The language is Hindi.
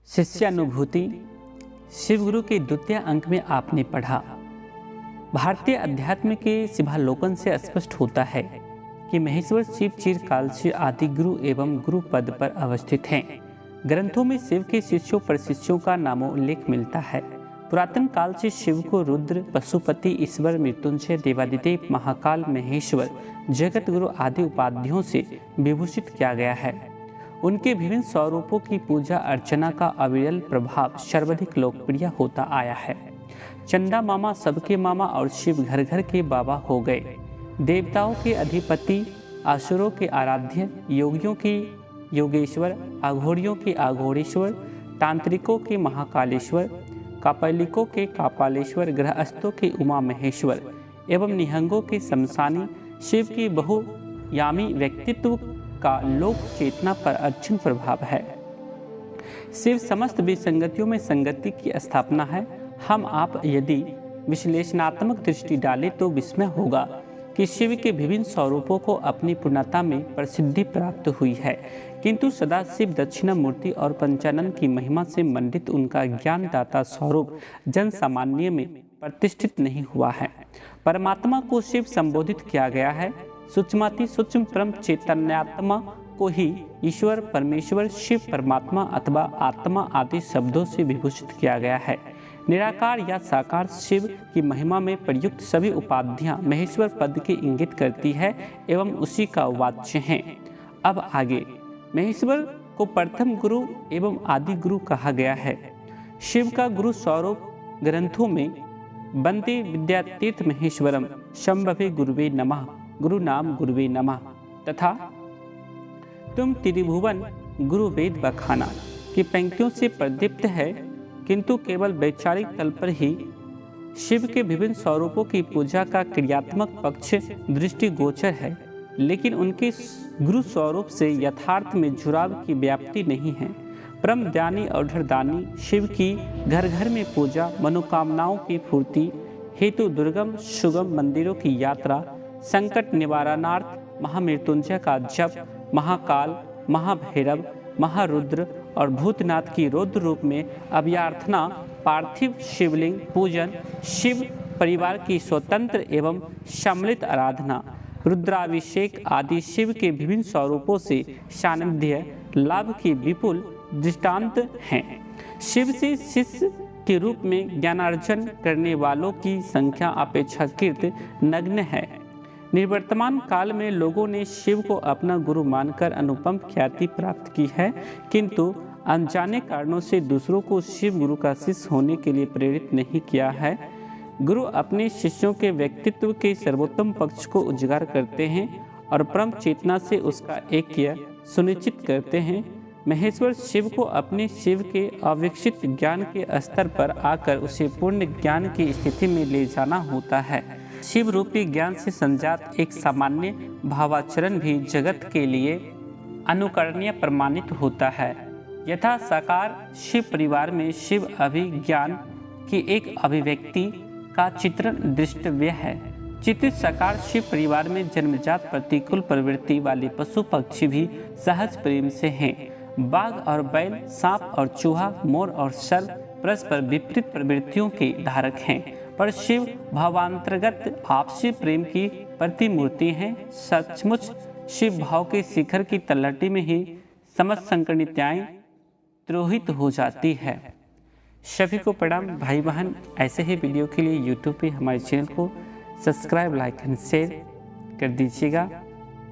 शिष्यानुभूति शिव गुरु के द्वितीय अंक में आपने पढ़ा। भारतीय अध्यात्म के शिवालोकन से स्पष्ट होता है कि महेश्वर शिव चिरकाल से आदि गुरु एवं गुरु पद पर अवस्थित हैं। ग्रंथों में शिव के शिष्यों प्रशिष्यों का नामोल्लेख मिलता है। पुरातन काल से शिव को रुद्र, पशुपति, ईश्वर, मृत्युंजय, देवादिदेव, महाकाल, महेश्वर, जगत गुरु आदि उपाधियों से विभूषित किया गया है। उनके विभिन्न स्वरूपों की पूजा अर्चना का अविरल प्रभाव सर्वाधिक लोकप्रिय होता आया है। चंदा मामा सबके मामा और शिव घर घर के बाबा हो गए। देवताओं के अधिपति, असुरों के आराध्य, योगियों के योगेश्वर, अघोरियों के अघोरेश्वर, तांत्रिकों के महाकालेश्वर, कापालिकों के कापालेश्वर, गृहस्थों के उमा महेश्वर एवं निहंगों के शमशानी शिव की बहुयामी व्यक्तित्व का लोक चेतना पर अक्षुण्ण प्रभाव है। शिव समस्त विसंगतियों में संगति की स्थापना है। हम आप यदि विश्लेषणात्मक दृष्टि डालें तो विस्मय होगा कि शिव के विभिन्न स्वरूपों को अपनी पूर्णता में प्रसिद्धि प्राप्त हुई है, किंतु सदाशिव, दक्षिणामूर्ति और पंचानन की महिमा से मंडित उनका ज्ञानदाता स्वरूप जन सामान्य में प्रतिष्ठित नहीं हुआ है। परमात्मा को शिव संबोधित किया गया है। सूक्ष्माति सूक्ष्म परम चैतन्यात्मा को ही ईश्वर, परमेश्वर, शिव, परमात्मा अथवा आत्मा आदि शब्दों से विभूषित किया गया है। निराकार या साकार शिव की महिमा में प्रयुक्त सभी उपाधियां महेश्वर पद के इंगित करती है एवं उसी का वाच्य हैं। अब आगे महेश्वर को प्रथम गुरु एवं आदि गुरु कहा गया है। शिव का गुरु स्वरूप ग्रंथों में वंदे विद्यातीर्थ महेश्वरम, शंभवे गुरुवे नमः, गुरु नाम गुरुवे नमः तथा तुम त्रिभुवन गुरु वेद बखाना की पंक्तियों से प्रदीप्त है, किंतु केवल वैचारिक तल पर ही शिव के विभिन्न स्वरूपों की पूजा का क्रियात्मक पक्ष दृष्टिगोचर है, लेकिन उनके गुरु स्वरूप से यथार्थ में जुड़ाव की व्याप्ति नहीं है। परम ज्ञानी और धरदानी शिव की घर घर में पूजा, मनोकामनाओं की पूर्ति हेतु दुर्गम सुगम मंदिरों की यात्रा, संकट निवारणार्थ महामृत्युंजय का जप, महाकाल, महाभैरव, महारुद्र और भूतनाथ की रौद्र रूप में अभ्यर्थना, पार्थिव शिवलिंग पूजन, शिव परिवार की स्वतंत्र एवं सम्मिलित आराधना, रुद्राभिषेक आदि शिव के विभिन्न स्वरूपों से सानिध्य लाभ की विपुल दृष्टांत हैं। शिव से शिष्य के रूप में ज्ञानार्जन करने वालों की संख्या अपेक्षाकृत नगण्य है। निवर्तमान काल में लोगों ने शिव को अपना गुरु मानकर अनुपम ख्याति प्राप्त की है, किंतु अनजाने कारणों से दूसरों को शिव गुरु का शिष्य होने के लिए प्रेरित नहीं किया है। गुरु अपने शिष्यों के व्यक्तित्व के सर्वोत्तम पक्ष को उजागर करते हैं और परम चेतना से उसका ऐक्य सुनिश्चित करते हैं। महेश्वर शिव को अपने शिव के अविकसित ज्ञान के स्तर पर आकर उसे पूर्ण ज्ञान की स्थिति में ले जाना होता है। शिव रूपी ज्ञान से संजात एक सामान्य भावाचरण भी जगत के लिए अनुकरणीय प्रमाणित होता है। यथा साकार शिव परिवार में शिव अभिज्ञान की एक अभिव्यक्ति का चित्रण दृष्टव्य है। चित्रित साकार शिव परिवार में जन्मजात प्रतिकूल प्रवृत्ति वाले पशु पक्षी भी सहज प्रेम से हैं। बाघ और बैल, सांप और चूहा, मोर और सर्प परस्पर विपरीत प्रवृत्तियों के धारक हैं, पर शिव भावांतर्गत आपसी प्रेम की प्रतिमूर्ति हैं। सचमुच शिव भाव के शिखर की तलहटी में ही समस्त संकीर्णताएं द्रोहित हो जाती है। सभी को प्रणाम भाई बहन। ऐसे ही वीडियो के लिए यूट्यूब पे हमारे चैनल को सब्सक्राइब, लाइक एंड शेयर कर दीजिएगा।